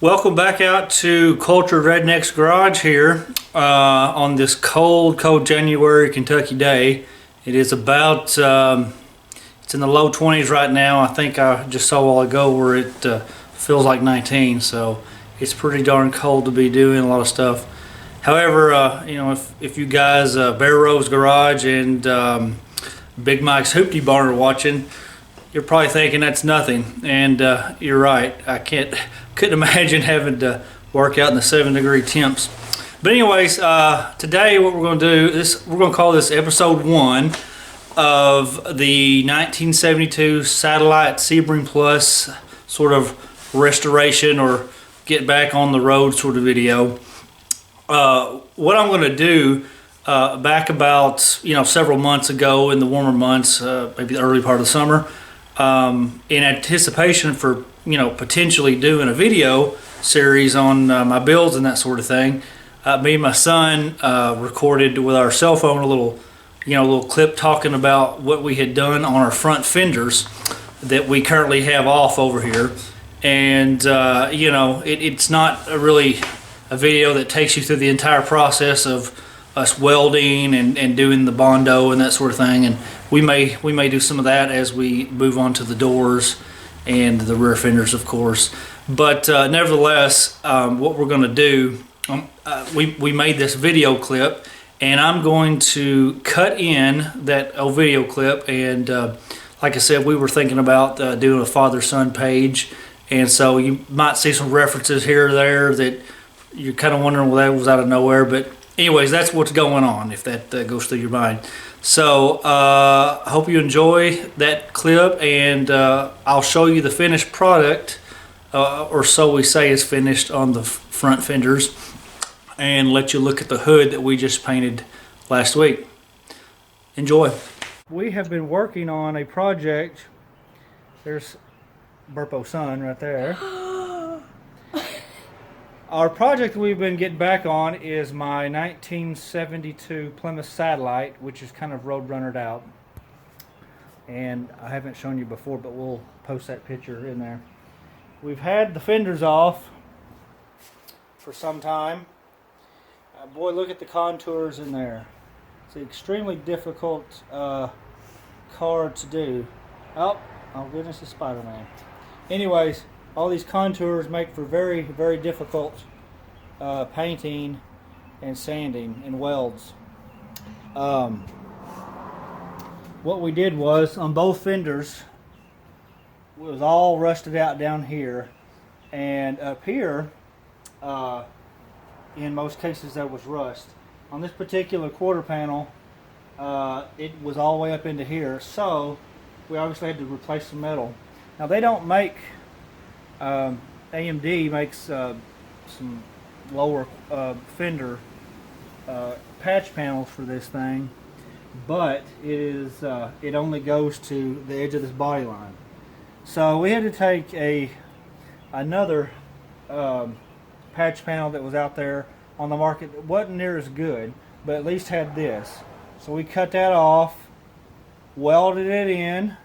Welcome back out to Cultured Redneck's Garage here on this cold January Kentucky day. It is about, it's in the low 20s right now. I think I just saw a while ago where it feels like 19, so it's pretty darn cold to be doing a lot of stuff. However, you know, if you guys, Bear Rove's Garage and Big Mike's Hoopty Barn are watching, you're probably thinking that's nothing, and you're right. I couldn't imagine having to work out in the 7-degree temps. But anyways, today what we're going to do is we're going to call this episode 1 of the 1972 Satellite Sebring Plus sort of restoration or get back on the road sort of video. What I'm going to do back about several months ago in the warmer months, maybe the early part of the summer, in anticipation for potentially doing a video series on my builds and that sort of thing. Me and my son recorded with our cell phone a little clip talking about what we had done on our front fenders that we currently have off over here. And it's not really a video that takes you through the entire process of us welding and doing the Bondo and that sort of thing. And we may do some of that as we move on to the doors and the rear fenders, of course. But nevertheless, what we're going to do, we made this video clip, and I'm going to cut in that video clip. And like I said, we were thinking about doing a father-son page, and so you might see some references here or there that you're kind of wondering, well, that was out of nowhere. But anyways, that's what's going on, if that goes through your mind. So I hope you enjoy that clip, and I'll show you the finished product, or so we say is finished on the front fenders, and let you look at the hood that we just painted last week. Enjoy. We have been working on a project. There's Burpo Sun right there. Our project we've been getting back on is my 1972 Plymouth Satellite, which is kind of Roadrunnered out. And I haven't shown you before, but we'll post that picture in there. We've had the fenders off for some time. Boy, look at the contours in there. It's an extremely difficult car to do. Oh goodness, it's Spider-Man. Anyways, all these contours make for very, very difficult painting and sanding and welds. What we did was, on both fenders, it was all rusted out down here, and up here, in most cases there was rust. On this particular quarter panel, it was all the way up into here, so we obviously had to replace some metal. Now they don't make AMD makes some lower fender patch panels for this thing, but it only goes to the edge of this body line. So we had to take another patch panel that was out there on the market that wasn't near as good, but at least had this. So we cut that off, welded it in.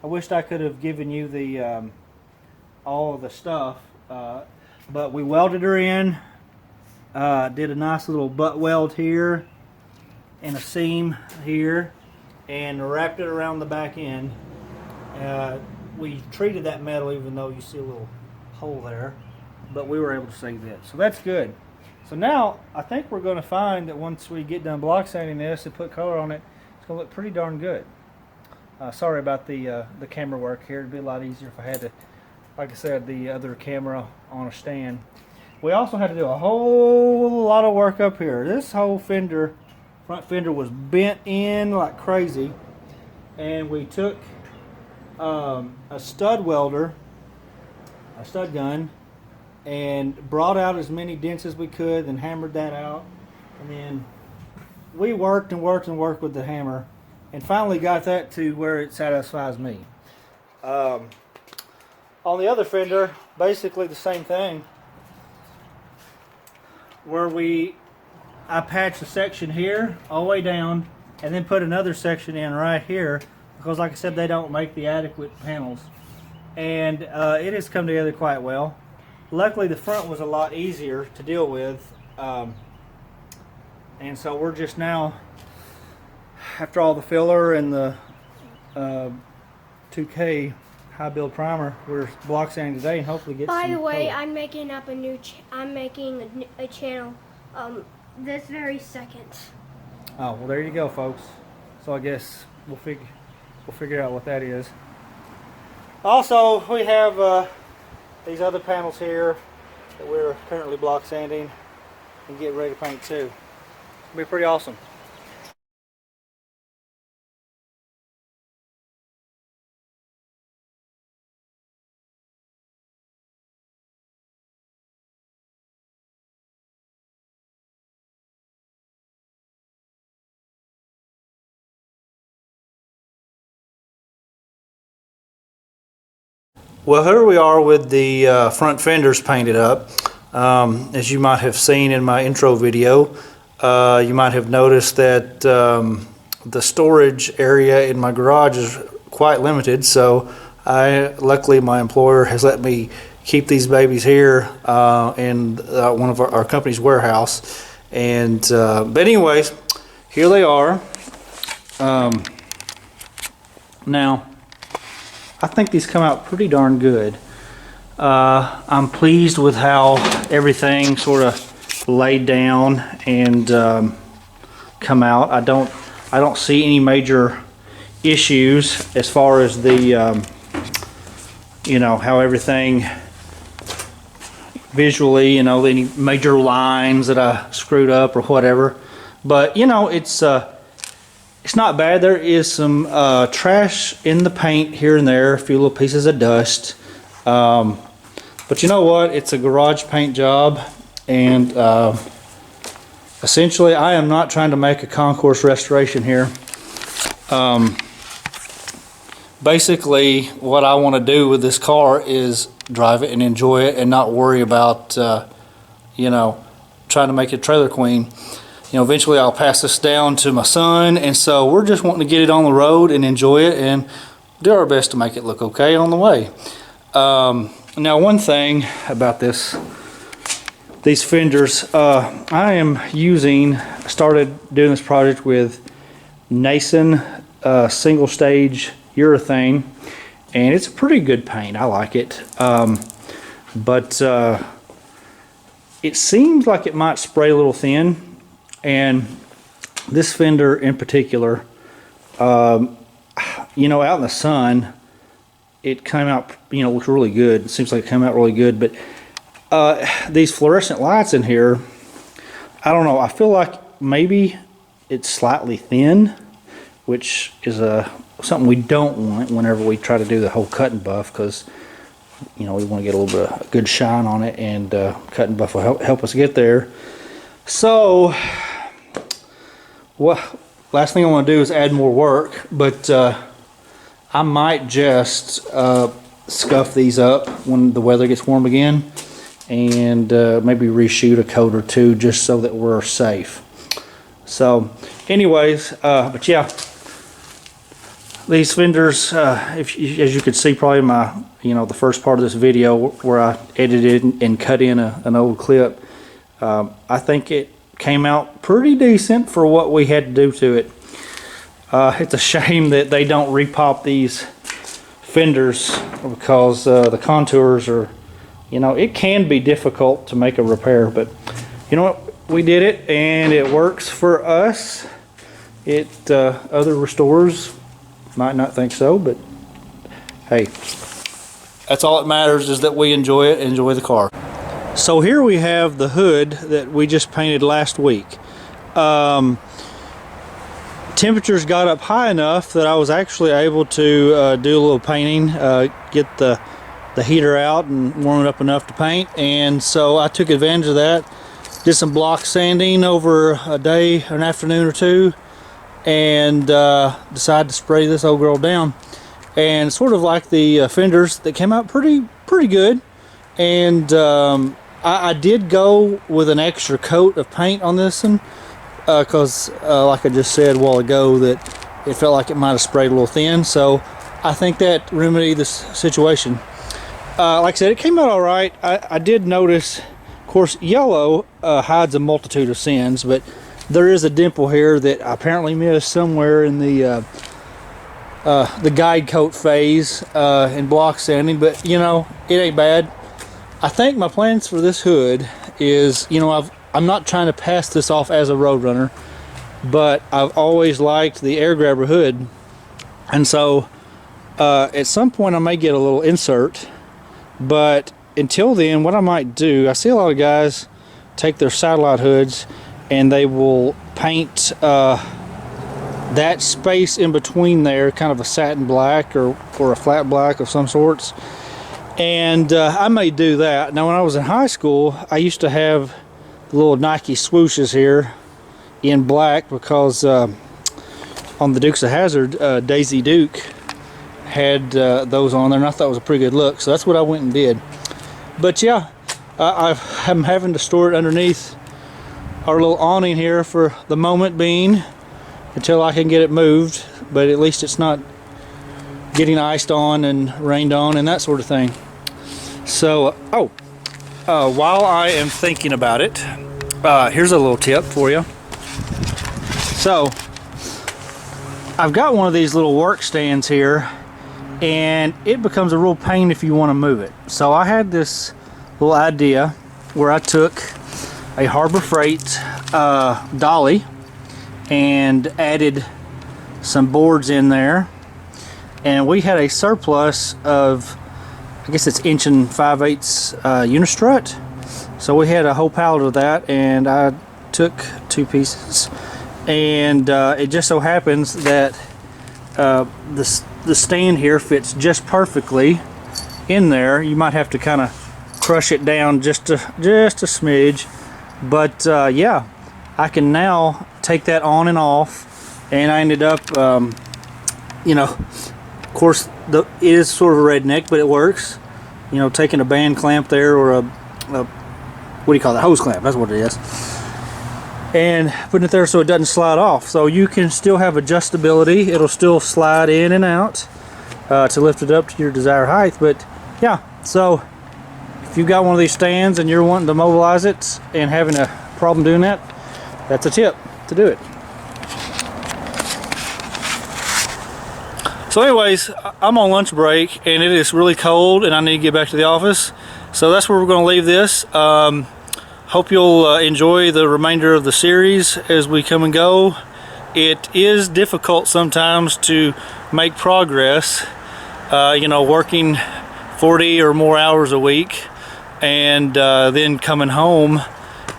I wished I could have given you the all of the stuff, but we welded her in, did a nice little butt weld here and a seam here, and wrapped it around the back end. We treated that metal, even though you see a little hole there, but we were able to save it, so that's good. So now I think we're going to find that once we get done block sanding this and put color on it, it's going to look pretty darn good. Sorry about the camera work here. It'd be a lot easier if I had to, like I said, the other camera on a stand. We also had to do a whole lot of work up here. This whole fender, front fender, was bent in like crazy, and we took a stud welder, a stud gun, and brought out as many dents as we could, and hammered that out. And then we worked and worked and worked with the hammer, and finally got that to where it satisfies me. On the other fender, basically the same thing, where I patched a section here all the way down, and then put another section in right here, because like I said, they don't make the adequate panels. And it has come together quite well. Luckily the front was a lot easier to deal with, and so we're just now, after all the filler and the 2K high build primer, we're block sanding today and hopefully get some By the way, color. I'm making up a new a channel this very second. Oh, well there you go, folks. So I guess we'll figure out what that is. Also, we have these other panels here that we're currently block sanding and getting ready to paint too. It'll be pretty awesome. Well, here we are with the front fenders painted up. As you might have seen in my intro video, you might have noticed that the storage area in my garage is quite limited, so luckily my employer has let me keep these babies here in one of our company's warehouse. And but anyways, here they are. Now, I think these come out pretty darn good. I'm pleased with how everything sort of laid down and come out. I don't see any major issues as far as the you know, how everything visually, you know, any major lines that I screwed up or whatever. But you know, it's not bad. There is some trash in the paint here and there, a few little pieces of dust. But you know what? It's a garage paint job, and essentially I am not trying to make a concourse restoration here. Basically, what I want to do with this car is drive it and enjoy it and not worry about, you know, trying to make it trailer queen. You know, eventually I'll pass this down to my son, and so we're just wanting to get it on the road and enjoy it and do our best to make it look okay on the way. Now, one thing about these fenders, I started doing this project with Nason single stage urethane, and it's a pretty good paint. I like it, but it seems like it might spray a little thin. And this fender in particular, you know, out in the sun, it came out, you know, looks really good. It seems like it came out really good. But these fluorescent lights in here, I don't know. I feel like maybe it's slightly thin, which is something we don't want whenever we try to do the whole cut and buff, because, you know, we want to get a little bit of good shine on it, and cut and buff will help us get there. So, well, last thing I want to do is add more work, but I might just scuff these up when the weather gets warm again, and maybe reshoot a coat or two just so that we're safe. So anyways, but yeah, these fenders, as you could see probably in my, you know, the first part of this video where I edited and cut in an old clip, I think it came out pretty decent for what we had to do to it. It's a shame that they don't repop these fenders, because the contours are, you know, it can be difficult to make a repair, but you know what, we did it and it works for us. Other restorers might not think so, but hey, that's all that matters, is that we enjoy it, enjoy the car. So here we have the hood that we just painted last week. Temperatures got up high enough that I was actually able to do a little painting, get the heater out and warm it up enough to paint, and so I took advantage of that. Did some block sanding over a day, an afternoon or two, and decided to spray this old girl down. And sort of like the fenders, that came out pretty good. And I did go with an extra coat of paint on this one, because like I just said a while ago, that it felt like it might have sprayed a little thin, so I think that remedied this situation. like I said, it came out all right. I did notice, of course, yellow hides a multitude of sins, but there is a dimple here that I apparently missed somewhere in the guide coat phase in block sanding, but you know, it ain't bad. I think my plans for this hood is, you know, I'm not trying to pass this off as a Roadrunner, but I've always liked the air grabber hood, and so at some point I may get a little insert, but until then, what I might do, I see a lot of guys take their satellite hoods and they will paint that space in between there kind of a satin black or a flat black of some sorts, and I may do that. Now when I was in high school, I used to have the little Nike swooshes here in black because on the Dukes of Hazzard, Daisy Duke had those on there, and I thought it was a pretty good look, so that's what I went and did. But yeah, I'm having to store it underneath our little awning here for the moment being until I can get it moved, but at least it's not getting iced on and rained on and that sort of thing. So while I am thinking about it, here's a little tip for you. So I've got one of these little work stands here, and it becomes a real pain if you want to move it. So I had this little idea where I took a Harbor Freight dolly and added some boards in there, and we had a surplus of, I guess it's 1 5/8 unistrut. So we had a whole pallet of that, and I took 2 pieces, and it just so happens that the stand here fits just perfectly in there. You might have to kind of crush it down just a smidge, but yeah, I can now take that on and off, and I ended up you know, of course it is sort of a redneck, but it works, you know, taking a band clamp there, or a what do you call that, hose clamp, that's what it is, and putting it there so it doesn't slide off. So you can still have adjustability, it'll still slide in and out to lift it up to your desired height. But yeah, so if you've got one of these stands and you're wanting to mobilize it and having a problem doing that, that's a tip to do it. So anyways, I'm on lunch break and it is really cold and I need to get back to the office, so that's where we're going to leave this. Hope you'll enjoy the remainder of the series as we come and go. It is difficult sometimes to make progress, you know, working 40 or more hours a week and then coming home.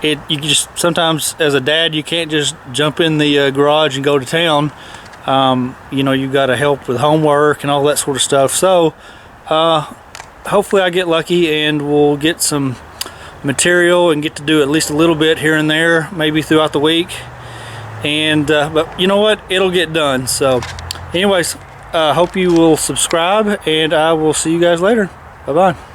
You just, sometimes as a dad, you can't just jump in the garage and go to town. You know, you got to help with homework and all that sort of stuff. So hopefully I get lucky and we'll get some material and get to do at least a little bit here and there, maybe throughout the week. And but you know what, it'll get done. So anyways, hope you will subscribe, and I will see you guys later. Bye bye.